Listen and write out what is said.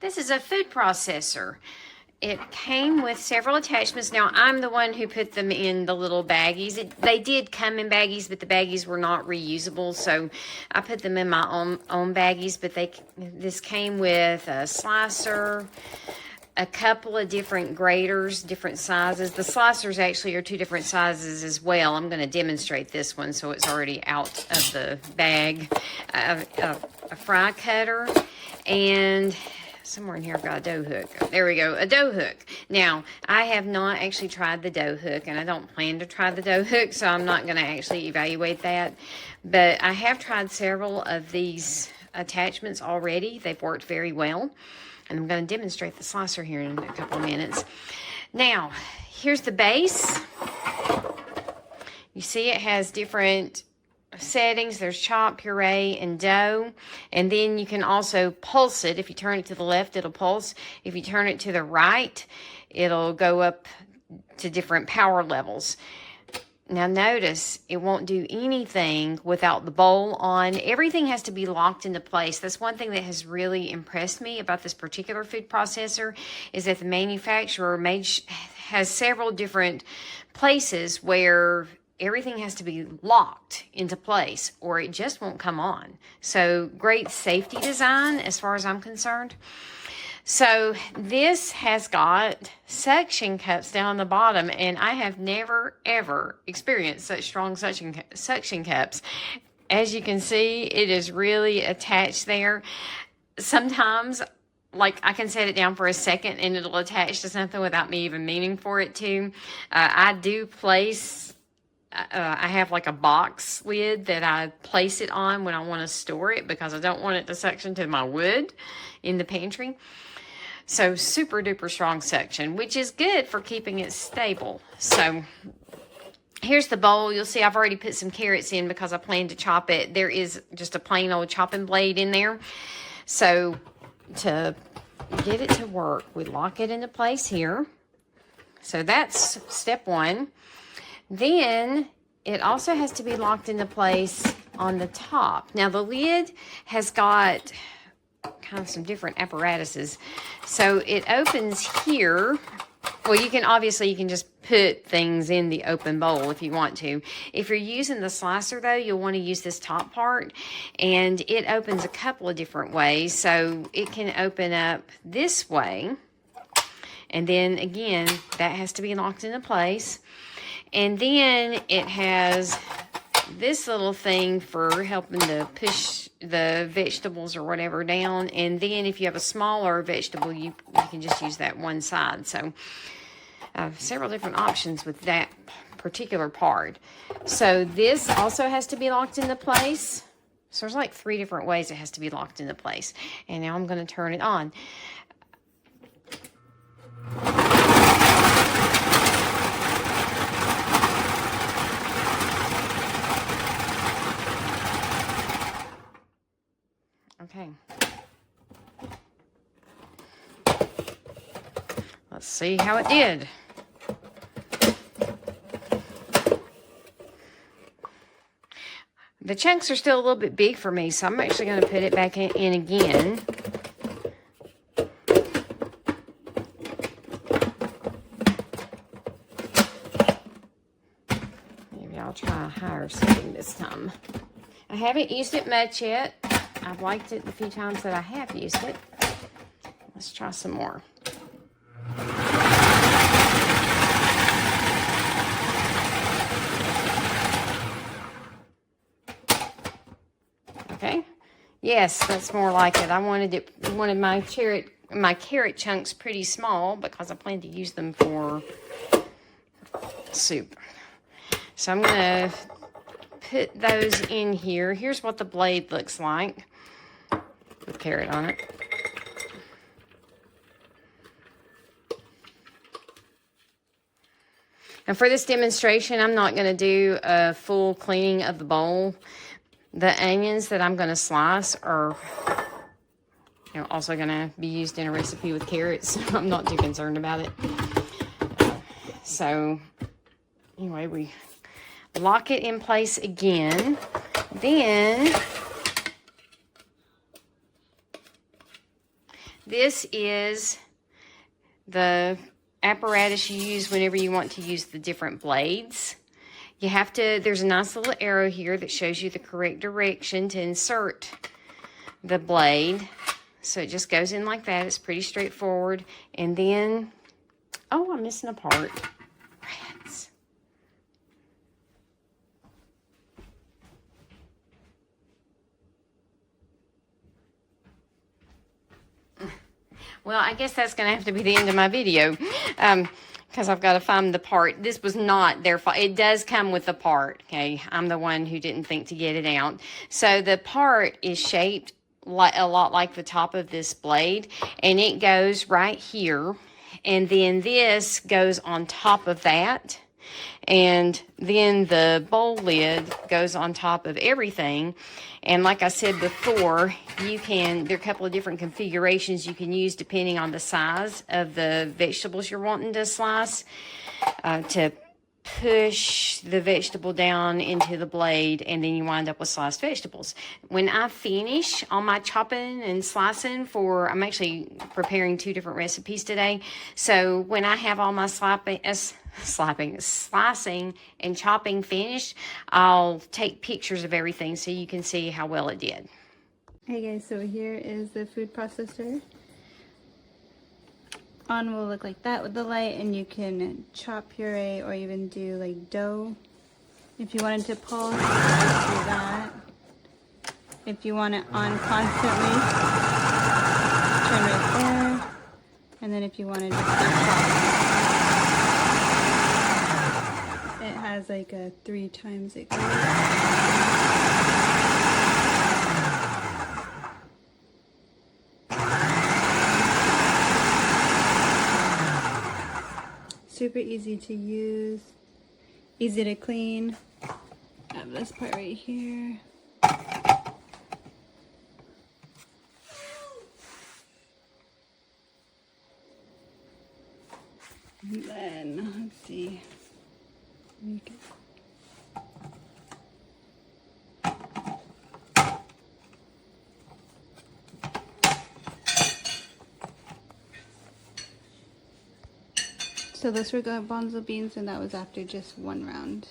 This is a food processor. It came with several attachments. Now, I'm the one who put them in the little baggies. They did come in baggies, but the baggies were not reusable, so I put them in my own baggies. But this came with a slicer, a couple of different graters, different sizes. The slicers actually are 2 different sizes as well. I'm going to demonstrate this one so it's already out of the bag. A fry cutter, and somewhere in here I've got a dough hook. There we go, a dough hook. Now, I have not actually tried the dough hook, and I don't plan to try the dough hook, so I'm not going to actually evaluate that. But I have tried several of these attachments already. They've worked very well. And I'm going to demonstrate the slicer here in a couple of minutes. Now, here's the base. You see it has different settings. There's chop, puree, and dough. And then you can also pulse it. If you turn it to the left, it'll pulse. If you turn it to the right, it'll go up to different power levels. Now notice, it won't do anything without the bowl on. Everything has to be locked into place. That's one thing that has really impressed me about this particular food processor, is that the manufacturer has several different places where everything has to be locked into place or it just won't come on. So great safety design as far as I'm concerned. So this has got suction cups down the bottom, and I have never, ever experienced such strong suction cups. As you can see, it is really attached there. Sometimes, like, I can set it down for a second and it'll attach to something without me even meaning for it to. I do place... I have like a box lid that I place it on when I want to store it, because I don't want it to suction to my wood in the pantry. So super duper strong suction, which is good for keeping it stable. So here's the bowl. You'll see I've already put some carrots in because I plan to chop it. There is just a plain old chopping blade in there. So to get it to work, we lock it into place here. So that's step 1. Then it also has to be locked into place on the top. Now the lid has got kind of some different apparatuses. So it opens here. Well, you can just put things in the open bowl if you want to. If you're using the slicer though, you'll want to use this top part, and it opens a couple of different ways. So it can open up this way, and then again, that has to be locked into place. And then it has this little thing for helping to push the vegetables or whatever down. And then if you have a smaller vegetable, you can just use that one side. So several different options with that particular part. So this also has to be locked into place. So there's like 3 different ways it has to be locked into place. And now I'm going to turn it on. Okay. Let's see how it did. The chunks are still a little bit big for me, so I'm actually going to put it back in again. Maybe I'll try a higher setting this time. I haven't used it much yet. I've liked it the few times that I have used it. Let's try some more. Okay. Yes, that's more like it. I wanted my carrot chunks pretty small because I plan to use them for soup. So I'm going to put those in here. Here's what the blade looks like with carrot on it. And for this demonstration, I'm not going to do a full cleaning of the bowl. The onions that I'm going to slice are also going to be used in a recipe with carrots. I'm not too concerned about it. So anyway, we lock it in place again. This is the apparatus you use whenever you want to use the different blades. You have to, there's a nice little arrow here that shows you the correct direction to insert the blade. So it just goes in like that. It's pretty straightforward. And then, oh, I'm missing a part. Rats. Well, I guess that's going to have to be the end of my video. Because I've got to find the part. This was not their fault. It does come with the part, okay? I'm the one who didn't think to get it out. So the part is shaped like a lot like the top of this blade, and it goes right here. And then this goes on top of that. And then the bowl lid goes on top of everything. And like I said before, there are a couple of different configurations you can use depending on the size of the vegetables you're wanting to slice, to push the vegetable down into the blade, and then you wind up with sliced vegetables. When I finish all my chopping and slicing I'm actually preparing 2 different recipes today. So when I have all my slicing and chopping finished, I'll take pictures of everything so you can see how well it did. Hey guys, so here is the food processor. On will look like that with the light, and you can chop puree or even do like dough. If you wanted to pulse, you can do that. If you want it on constantly, turn right there. And then if you wanted to chop, it has like a 3 times it goes. Super easy to use, easy to clean. I have this part right here. And then, let's see. So those were garbanzo beans, and that was after just 1 round.